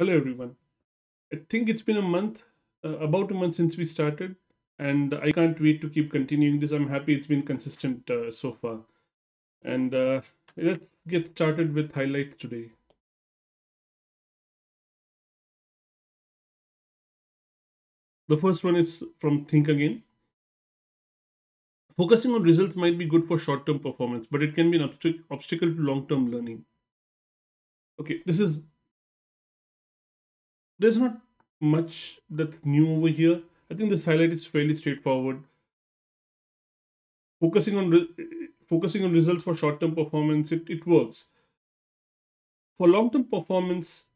Hello, everyone. I think it's been a month, about a month since we started, and I can't wait to keep continuing this. I'm happy it's been consistent so far. And let's get started with highlights today. The first one is from Think Again. Focusing on results might be good for short term performance, but it can be an obstacle to long term learning. Okay, there's not much that's new over here. I think this highlight is fairly straightforward. Focusing on focusing on results for short term performance, it works. For long term performance,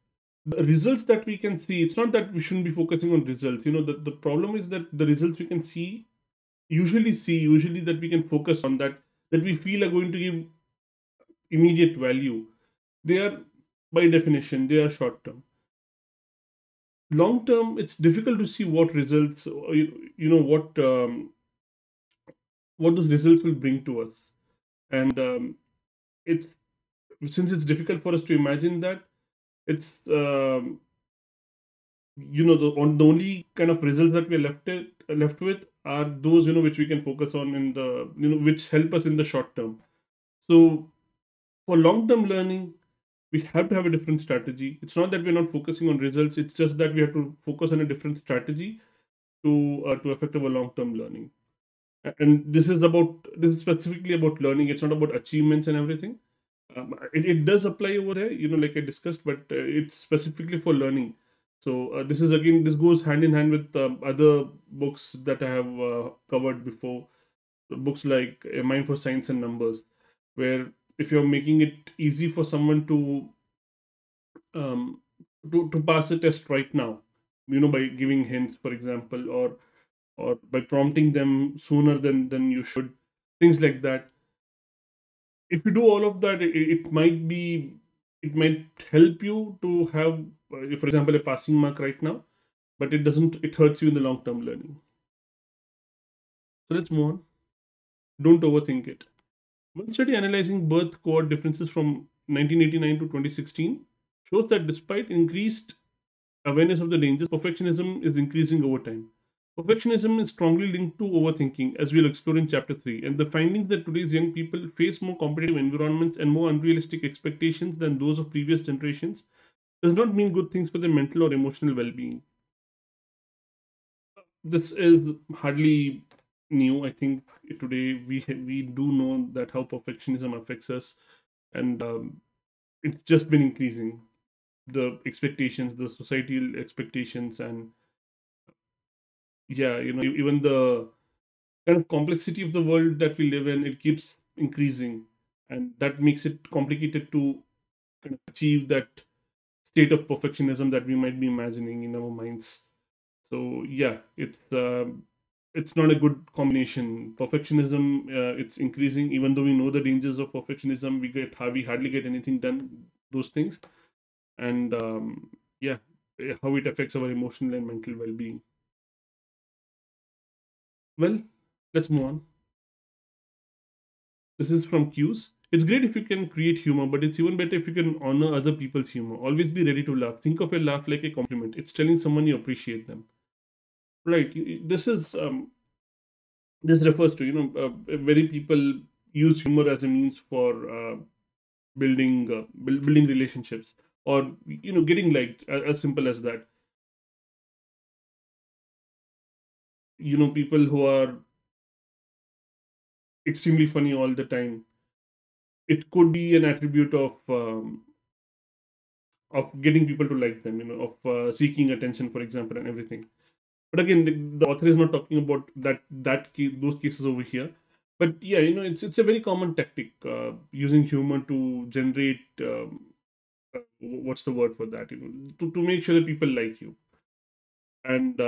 the results that we can see, it's not that we shouldn't be focusing on results. The problem is that the results we can usually that we can focus on, that we feel are going to give immediate value, they are, by definition, they are short term. Long term, it's difficult to see what results, or you know what those results will bring to us. And it's since it's difficult for us to imagine that, it's the only kind of results that we're left with are those, which we can focus on in the, which help us in the short term. So for long term learning, we have to have a different strategy. It's not that we're not focusing on results, it's just that we have to focus on a different strategy to affect our long term learning. And this is specifically about learning. It's not about achievements and everything. It does apply over there, like I discussed, but it's specifically for learning. So this goes hand in hand with other books that I have covered before. Books like A Mind for Science and Numbers, where if you're making it easy for someone um, to pass a test right now, by giving hints, for example, or by prompting them sooner than you should, things like that. If you do all of that, it might help you to have, for example, a passing mark right now, but it hurts you in the long term learning. So let's move on. Don't overthink it. One study analyzing birth cohort differences from 1989 to 2016 shows that despite increased awareness of the dangers, perfectionism is increasing over time. Perfectionism is strongly linked to overthinking, as we'll explore in chapter 3, and the findings that today's young people face more competitive environments and more unrealistic expectations than those of previous generations does not mean good things for their mental or emotional well being. This is hardly new. I think today we do know that how perfectionism affects us, and it's just been increasing. The expectations, the societal expectations, and yeah, even the kind of complexity of the world that we live in, it keeps increasing, and that makes it complicated to kind of achieve that state of perfectionism that we might be imagining in our minds. So yeah, it's not a good combination. Perfectionism, it's increasing, even though we know the dangers of perfectionism. We hardly get anything done, those things. And yeah, how it affects our emotional and mental well-being. Well, let's move on. This is from Q's. It's great if you can create humor, but it's even better if you can honor other people's humor. Always be ready to laugh. Think of a laugh like a compliment. It's telling someone you appreciate them. Right. This refers to, very people use humor as a means for building relationships, or getting liked, as simple as that. People who are extremely funny all the time, it could be an attribute of getting people to like them, of seeking attention, for example, and everything. But again, the author is not talking about those cases over here. But yeah, it's a very common tactic, using humor to generate, what's the word for that, to make sure that people like you. And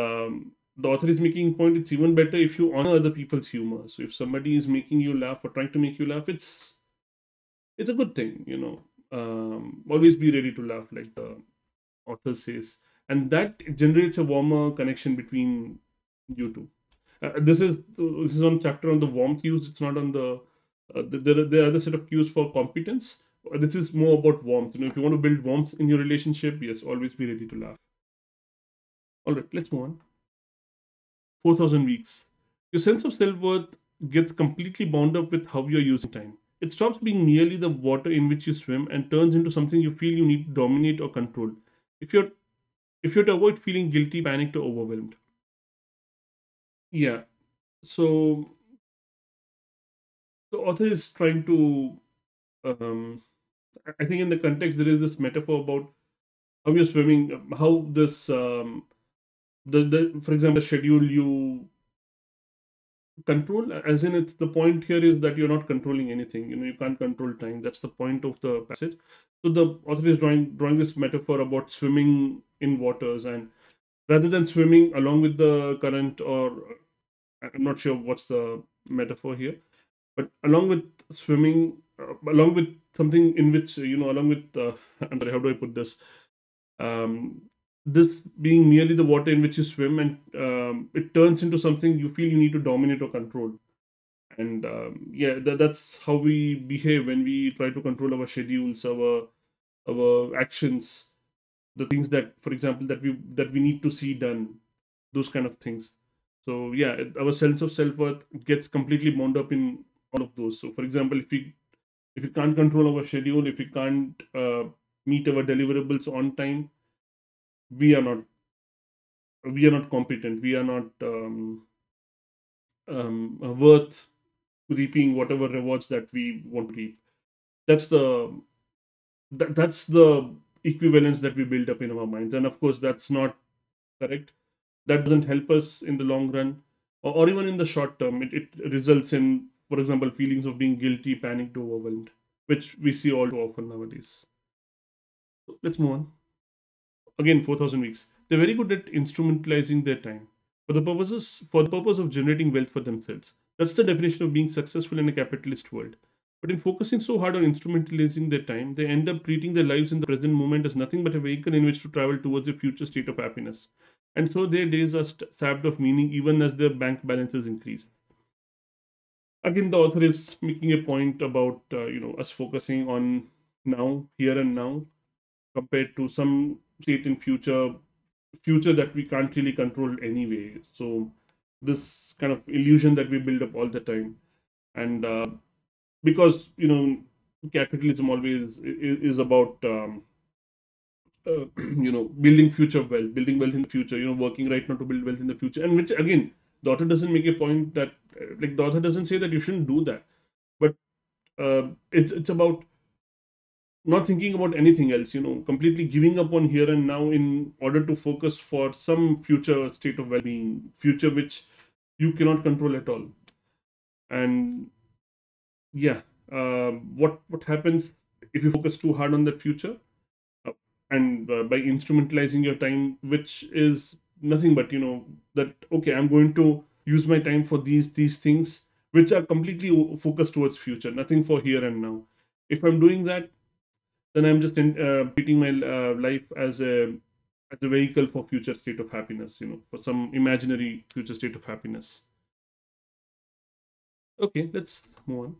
the author is making a point, it's even better if you honor other people's humor. So if somebody is making you laugh or trying to make you laugh, it's a good thing. Always be ready to laugh, like the author says, and that generates a warmer connection between you two. This is on chapter on the warmth cues. It's not on the there are other set of cues for competence. This is more about warmth. If you want to build warmth in your relationship, yes, always be ready to laugh. All right, let's move on. 4,000 weeks. Your sense of self worth gets completely bound up with how you're using time. It stops being merely the water in which you swim and turns into something you feel you need to dominate or control. If you're if you're to avoid feeling guilty, panicked, or overwhelmed. Yeah. So the author is trying to um, I think in the context there is this metaphor about how you're swimming, how this the for example the schedule you control, as in it's the point here is that you're not controlling anything. You can't control time. That's the point of the passage. So the author is drawing this metaphor about swimming in waters, and rather than swimming along with the current, or I'm not sure what's the metaphor here, but along with swimming, along with something in which along with I'm sorry, how do I put this? um, this being merely the water in which you swim, and it turns into something you feel you need to dominate or control. And yeah, that's how we behave when we try to control our schedules, our actions, the things that, for example, that we need to see done, those kind of things. So yeah, our sense of self-worth gets completely bound up in all of those. So for example, if we can't control our schedule, if we can't meet our deliverables on time, we are not we are not competent, we are not worth reaping whatever rewards that we want to reap. That's the equivalence that we build up in our minds, and of course that's not correct. That doesn't help us in the long run, or even in the short term. It results in, for example, feelings of being guilty, panicked, overwhelmed, which we see all too often nowadays. So let's move on. Again, 4,000 weeks. They're very good at instrumentalizing their time for the purpose of generating wealth for themselves. That's the definition of being successful in a capitalist world. But in focusing so hard on instrumentalizing their time, they end up treating their lives in the present moment as nothing but a vehicle in which to travel towards a future state of happiness. And so their days are sapped of meaning even as their bank balances increase. Again, the author is making a point about us focusing on now, here and now, compared to some state in future that we can't really control anyway. So this kind of illusion that we build up all the time, and because capitalism always is about building future wealth, building wealth in the future, working right now to build wealth in the future, and which again the author doesn't make a point that like the author doesn't say that you shouldn't do that, but it's about not thinking about anything else, completely giving up on here and now in order to focus for some future state of well-being, future which you cannot control at all. And yeah, what happens if you focus too hard on that future, uh, and by instrumentalizing your time, which is nothing but that okay, I'm going to use my time for these things which are completely focused towards future, nothing for here and now. If I'm doing that, then I'm just treating my life as a vehicle for future state of happiness, for some imaginary future state of happiness. Okay, let's move on.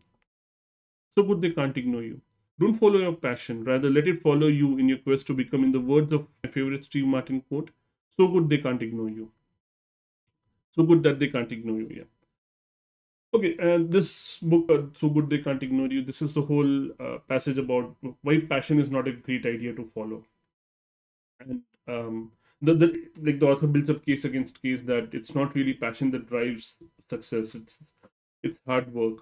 So good they can't ignore you. Don't follow your passion, rather let it follow you in your quest to become, in the words of my favorite Steve Martin quote, so good they can't ignore you. So good that they can't ignore you. Yeah. Okay, and this book, So Good They Can't Ignore You, this is the whole passage about why passion is not a great idea to follow. And the author builds up case against case that it's not really passion that drives success. It's hard work.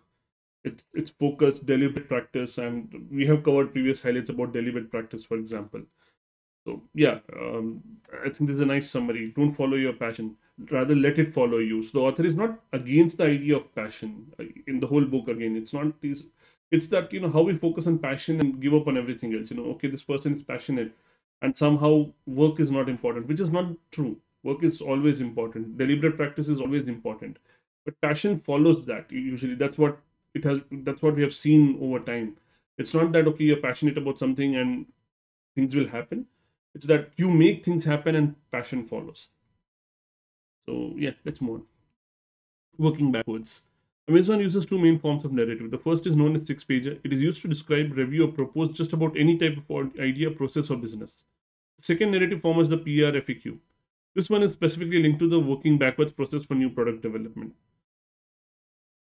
It's focus, deliberate practice, and we have covered previous highlights about deliberate practice, for example. So yeah, I think this is a nice summary. Don't follow your passion, rather let it follow you. So the author is not against the idea of passion in the whole book. Again, it's that how we focus on passion and give up on everything else. Okay, this person is passionate, and somehow work is not important, which is not true. Work is always important. Deliberate practice is always important, but passion follows that. Usually, that's what it has. That's what we have seen over time. It's not that okay, you're passionate about something and things will happen. It's that you make things happen and passion follows. So yeah, let's move on. Working backwards. Amazon uses two main forms of narrative. The first is known as six pager. It is used to describe, review, or propose just about any type of idea, process, or business. The second narrative form is the PR FAQ. This one is specifically linked to the working backwards process for new product development.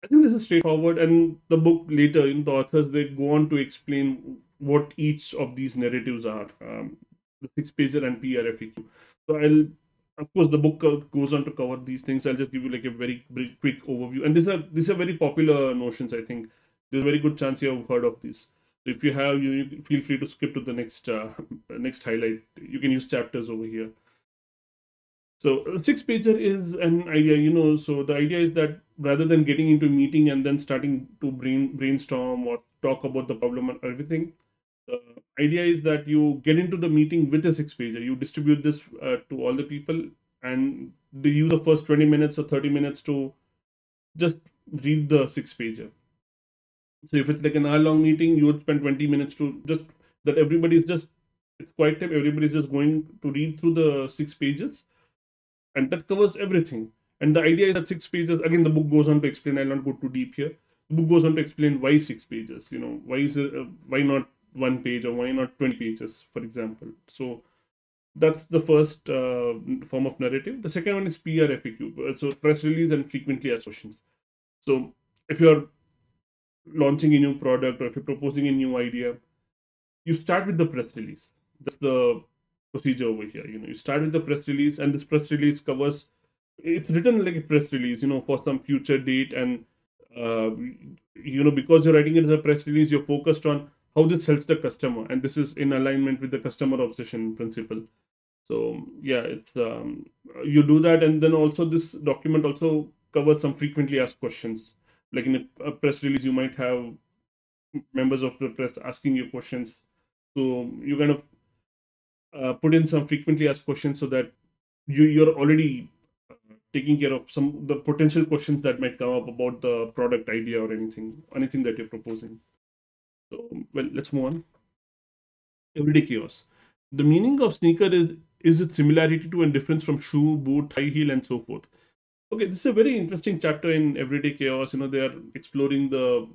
I think this is straightforward, and the book later, the authors they go on to explain what each of these narratives are. The six pager and PRFEQ. So I'll, of course, the book goes on to cover these things. I'll just give you like a very quick overview, and these are very popular notions. I think there's a very good chance you have heard of these. So if you have, you feel free to skip to the next next highlight. You can use chapters over here. So a six pager is an idea. So the idea is that rather than getting into a meeting and then starting to brainstorm or talk about the problem and everything, the idea is that you get into the meeting with a six pager. You distribute this to all the people, and they use the first 20 minutes or 30 minutes to just read the six pager. So if it's like an hour long meeting, you would spend 20 minutes to just that everybody's just it's quiet time. Everybody's just going to read through the six pages, and that covers everything. And the idea is that six pages, again, the book goes on to explain. I'll not go too deep here. The book goes on to explain why six pages. Why not one page, or why not 20 pages, for example. So that's the first form of narrative. The second one is PRFAQ, so press release and frequently asked questions. So if you're launching a new product, or if you're proposing a new idea, you start with the press release. That's the procedure over here. You start with the press release, and this press release covers. It's written like a press release, for some future date, and uh, because you're writing it as a press release, you're focused on how this helps the customer, and this is in alignment with the customer obsession principle. So yeah, it's you do that, and then also this document also covers some frequently asked questions. Like in a press release, you might have members of the press asking you questions, so you kind of put in some frequently asked questions so that you're already taking care of some the potential questions that might come up about the product idea or anything that you're proposing. So well, let's move on. Everyday chaos. The meaning of sneaker is its similarity to and difference from shoe, boot, high heel, and so forth. Okay, this is a very interesting chapter in Everyday Chaos. They are exploring the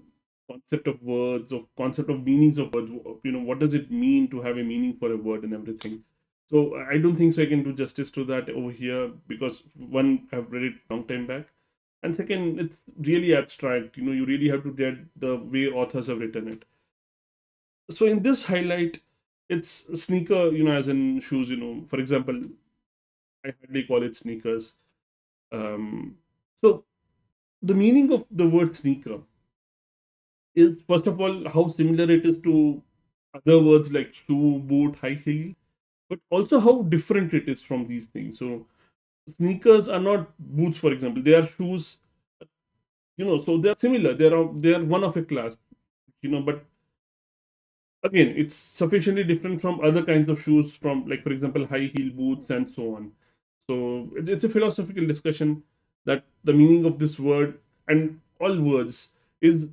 concept of meanings of words. What does it mean to have a meaning for a word and everything. So I don't think so I can do justice to that over here, because one, I've read it long time back, and second, it's really abstract. You really have to get the way authors have written it. So in this highlight, it's sneaker, as in shoes. For example, I hardly call it sneakers. So the meaning of the word sneaker is, first of all, how similar it is to other words like shoe, boot, high heel, but also how different it is from these things. So sneakers are not boots, for example. They are shoes. So they are similar. They are one of a class. But again, it's sufficiently different from other kinds of shoes, from, like, for example, high heel boots and so on. So it's a philosophical discussion that the meaning of this word and all words is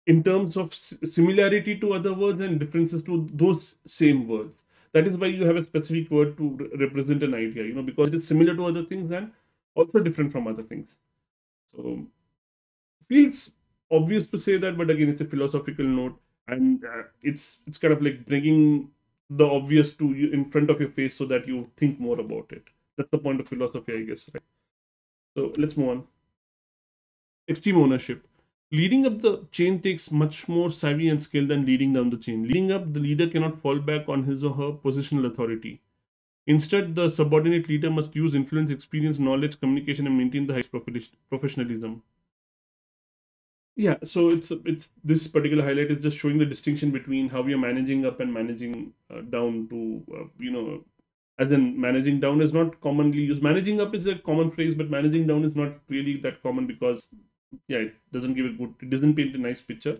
in terms of similarity to other words and differences to those same words. That is why you have a specific word to represent an idea, because it is similar to other things and also different from other things. So feels obvious to say that, but again, it's a philosophical note, and it's kind of like bringing the obvious to you in front of your face so that you think more about it. That's the point of philosophy, I guess, right? So let's move on. Extreme ownership. Leading up the chain takes much more savvy and skill than leading down the chain. Leading up, the leader cannot fall back on his or her positional authority. Instead, the subordinate leader must use influence, experience, knowledge, communication, and maintain the highest professionalism. Yeah, so it's this particular highlight is just showing the distinction between how you're managing up and managing down to as in managing down is not commonly used. Managing up is a common phrase, but managing down is not really that common, because yeah, it doesn't paint a nice picture.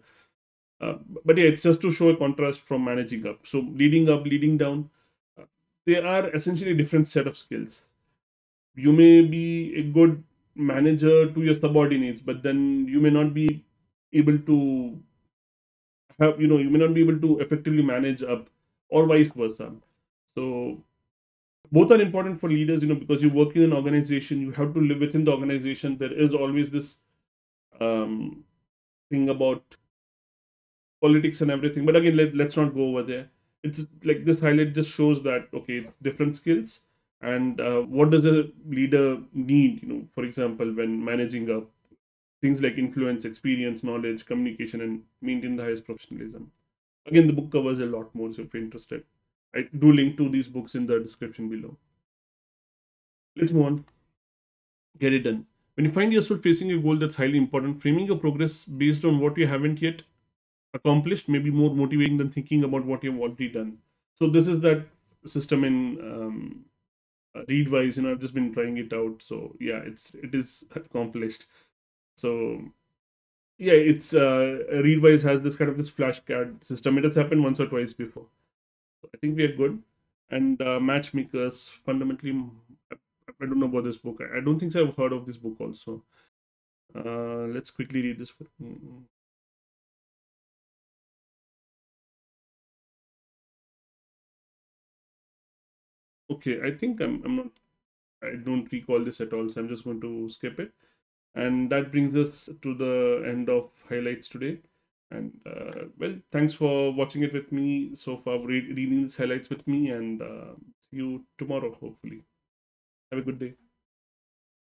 But yeah, it's just to show a contrast from managing up. So leading up, leading down, uh, they are essentially different set of skills. You may be a good manager to your subordinates, but then you may not be able to you may not be able to effectively manage up, or vice versa. So both are important for leaders, because you work in an organization, you have to live within the organization. There is always this um, thing about politics and everything. But again, let's not go over there. It's like this highlight just shows that okay, it's different skills, and what does a leader need? For example, when managing up things like influence, experience, knowledge, communication, and maintain the highest professionalism. Again, the book covers a lot more. So if you're interested, I do link to these books in the description below. Let's move on. Get it done. When you find yourself facing a goal that's highly important, framing your progress based on what you haven't yet accomplished may be more motivating than thinking about what you've already done. So this is that system in Readwise. I've just been trying it out. So yeah, it is accomplished. So yeah, it's Readwise has this kind of this flashcard system. It has happened once or twice before. So I think we are good. And matchmakers fundamentally, I, I don't know about this book. I don't think so I've heard of this book also. Let's quickly read this. Okay, I think I'm not. I don't recall this at all, so I'm just going to skip it. And that brings us to the end of highlights today. And well, thanks for watching it with me so far, reading these highlights with me, and see you tomorrow, hopefully. Have a good day.